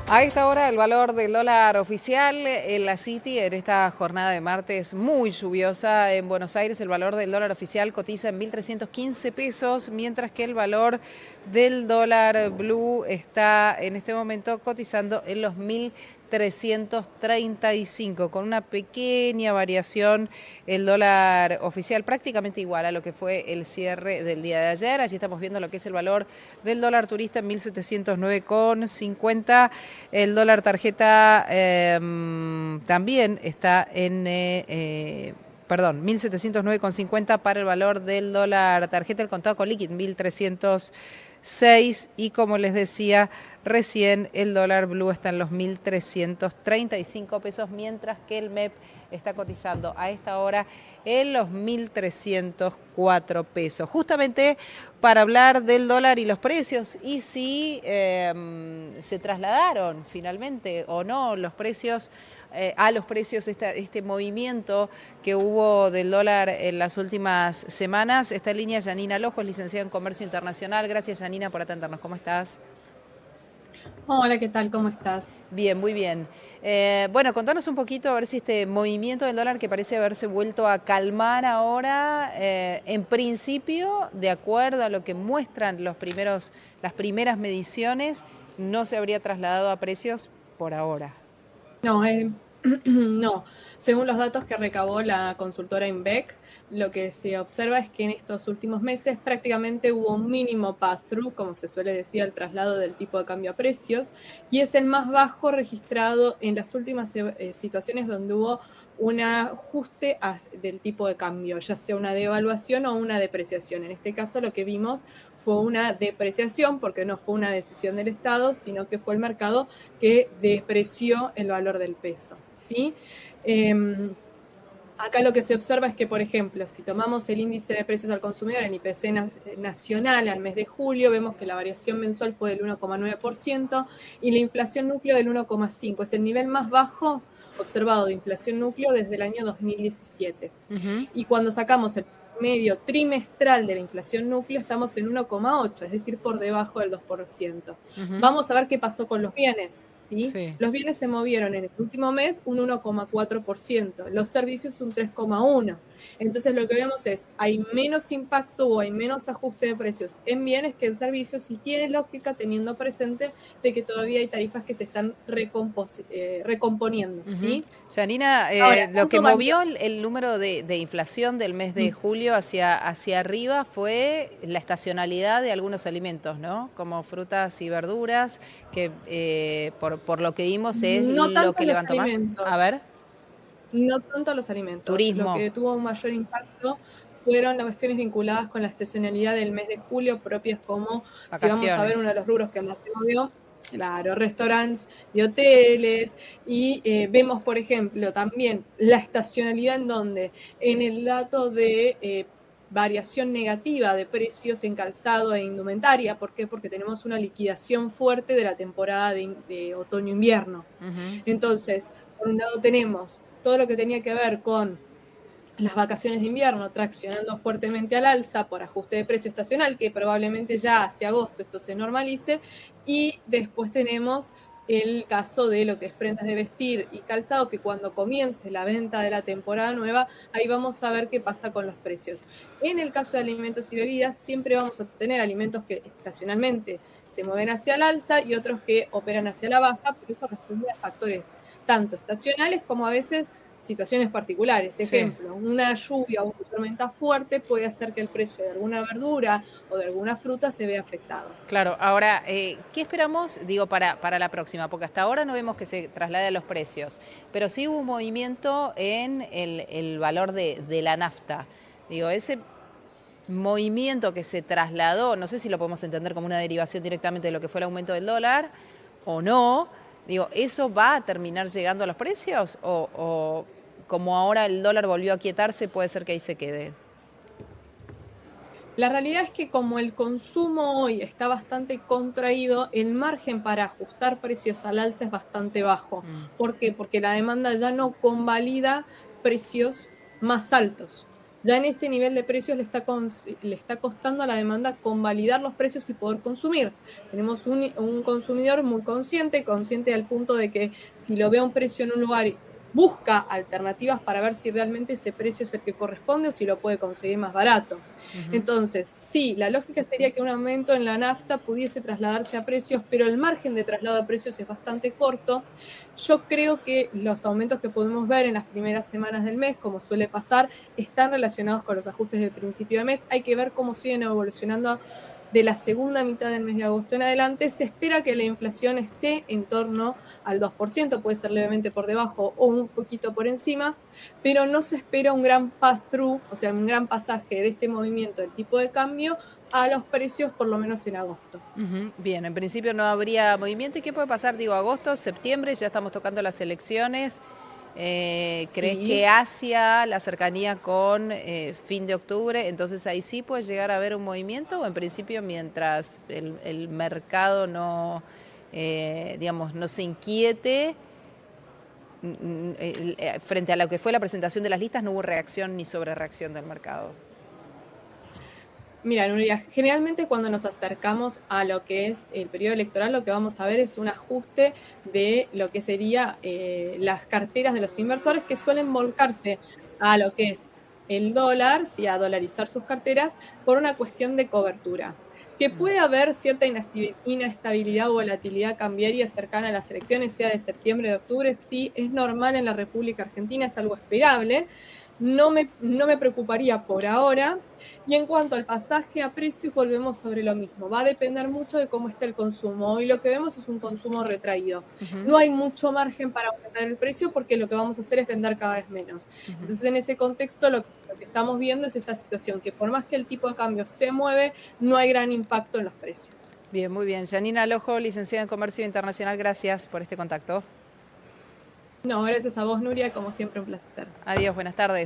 A esta hora el valor del dólar oficial en la City en esta jornada de martes muy lluviosa en Buenos Aires, el valor del dólar oficial cotiza en 1.315 pesos, mientras que el valor del dólar blue está en este momento cotizando en los 1.335, con una pequeña variación el dólar oficial prácticamente igual a lo que fue el cierre del día de ayer. Allí estamos viendo lo que es el valor del dólar turista en 1.709,50. El dólar tarjeta también está en, 1.709,50 para el valor del dólar tarjeta, el contado con liquid, 1.306. Y como les decía recién, el dólar blue está en los 1.335 pesos, mientras que el MEP está cotizando a esta hora en los 1.304 pesos. Justamente para hablar del dólar y los precios y si se trasladaron finalmente o no los precios a los precios, este movimiento que hubo del dólar en las últimas semanas. Está en línea Janina Lojo, es licenciada en Comercio Internacional. Gracias, Janina, por atendernos. ¿Cómo estás? Hola, ¿qué tal? ¿Cómo estás? Bien, muy bien. Bueno, contanos un poquito a ver si este movimiento del dólar que parece haberse vuelto a calmar ahora, en principio, de acuerdo a lo que muestran las primeras mediciones, no se habría trasladado a precios por ahora. No, no. Según los datos que recabó la consultora INVEC, lo que se observa es que en estos últimos meses prácticamente hubo un mínimo pass-through, como se suele decir, el traslado del tipo de cambio a precios, y es el más bajo registrado en las últimas situaciones donde hubo un ajuste del tipo de cambio, ya sea una devaluación o una depreciación. En este caso lo que vimos fue una depreciación porque no fue una decisión del Estado, sino que fue el mercado que depreció el valor del peso, ¿sí? Acá lo que se observa es que, por ejemplo, si tomamos el índice de precios al consumidor en IPC nacional al mes de julio, vemos que la variación mensual fue del 1,9% y la inflación núcleo del 1,5%. Es el nivel más bajo observado de inflación núcleo desde el año 2017. Y cuando sacamos el medio trimestral de la inflación núcleo, estamos en 1,8, es decir, por debajo del 2%. Vamos a ver qué pasó con los bienes, ¿sí? Sí. Los bienes se movieron en el último mes un 1,4%, los servicios un 3,1%. Entonces lo que vemos es, hay menos impacto o hay menos ajuste de precios en bienes que en servicios, y tiene lógica teniendo presente de que todavía hay tarifas que se están recomponiendo, ¿sí? Janina, Ahora, lo que punto más movió el número de inflación del mes de julio hacia arriba fue la estacionalidad de algunos alimentos, ¿no? Como frutas y verduras, que por lo que vimos es no lo tanto que los levantó más. A alimentos, ver, no tanto los alimentos. Lo turismo. que tuvo un mayor impacto fueron las cuestiones vinculadas con la estacionalidad del mes de julio, propias como, si vamos a ver Vacaciones. uno de los rubros que más se movió, claro, restaurantes y hoteles, y vemos, por ejemplo, también la estacionalidad en donde, en el dato de variación negativa de precios en calzado e indumentaria. ¿Por qué? Porque tenemos una liquidación fuerte de la temporada de otoño-invierno. Entonces, por un lado tenemos todo lo que tenía que ver con las vacaciones de invierno traccionando fuertemente al alza por ajuste de precio estacional, que probablemente ya hacia agosto esto se normalice, y después tenemos el caso de lo que es prendas de vestir y calzado, que cuando comience la venta de la temporada nueva, ahí vamos a ver qué pasa con los precios. En el caso de alimentos y bebidas, siempre vamos a tener alimentos que estacionalmente se mueven hacia el alza y otros que operan hacia la baja, pero eso responde a factores tanto estacionales como a veces situaciones particulares. Sí. Ejemplo, una lluvia o una tormenta fuerte puede hacer que el precio de alguna verdura o de alguna fruta se vea afectado. Claro, ahora, ¿qué esperamos, digo, para la próxima? Porque hasta ahora no vemos que se traslade a los precios, pero sí hubo un movimiento en el valor de la nafta. Digo, ese movimiento que se trasladó, no sé si lo podemos entender como una derivación directamente de lo que fue el aumento del dólar o no. Digo, ¿eso va a terminar llegando a los precios? O como ahora el dólar volvió a quietarse, puede ser que ahí se quede. La realidad es que como el consumo hoy está bastante contraído, el margen para ajustar precios al alza es bastante bajo. ¿Por qué? Porque la demanda ya no convalida precios más altos. Ya en este nivel de precios le está costando a la demanda convalidar los precios y poder consumir. Tenemos un consumidor muy consciente al punto de que si lo ve a un precio en un lugar, busca alternativas para ver si realmente ese precio es el que corresponde o si lo puede conseguir más barato. Entonces, sí, la lógica sería que un aumento en la nafta pudiese trasladarse a precios, pero el margen de traslado a precios es bastante corto. Yo creo que los aumentos que podemos ver en las primeras semanas del mes, como suele pasar, están relacionados con los ajustes del principio de mes. Hay que ver cómo siguen evolucionando de la segunda mitad del mes de agosto en adelante. Se espera que la inflación esté en torno al 2%, puede ser levemente por debajo o un poquito por encima, pero no se espera un gran pass-through, o sea, un gran pasaje de este movimiento del tipo de cambio a los precios, por lo menos en agosto. Bien, en principio no habría movimiento. ¿Y qué puede pasar? Digo, agosto, septiembre, ya estamos tocando las elecciones. ¿Crees Sí. que hacia la cercanía con fin de octubre, entonces ahí sí puede llegar a haber un movimiento? ¿O en principio mientras el mercado no, digamos, no se inquiete frente a lo que fue la presentación de las listas, no hubo reacción ni sobrereacción del mercado? Mira, Nuria, generalmente cuando nos acercamos a lo que es el periodo electoral, lo que vamos a ver es un ajuste de lo que sería las carteras de los inversores, que suelen volcarse a lo que es el dólar, sí, a dolarizar sus carteras por una cuestión de cobertura. Que puede haber cierta inestabilidad o volatilidad cambiaria cercana a las elecciones, sea de septiembre, de octubre, sí, es normal en la República Argentina, es algo esperable. No me preocuparía por ahora. Y en cuanto al pasaje a precios, volvemos sobre lo mismo. Va a depender mucho de cómo esté el consumo. Hoy lo que vemos es un consumo retraído. No hay mucho margen para aumentar el precio porque lo que vamos a hacer es vender cada vez menos. Entonces, en ese contexto, lo que estamos viendo es esta situación, que por más que el tipo de cambio se mueve, no hay gran impacto en los precios. Bien, muy bien. Janina Lojo, licenciada en Comercio Internacional, gracias por este contacto. No, gracias a vos, Nuria, como siempre un placer. Adiós, buenas tardes.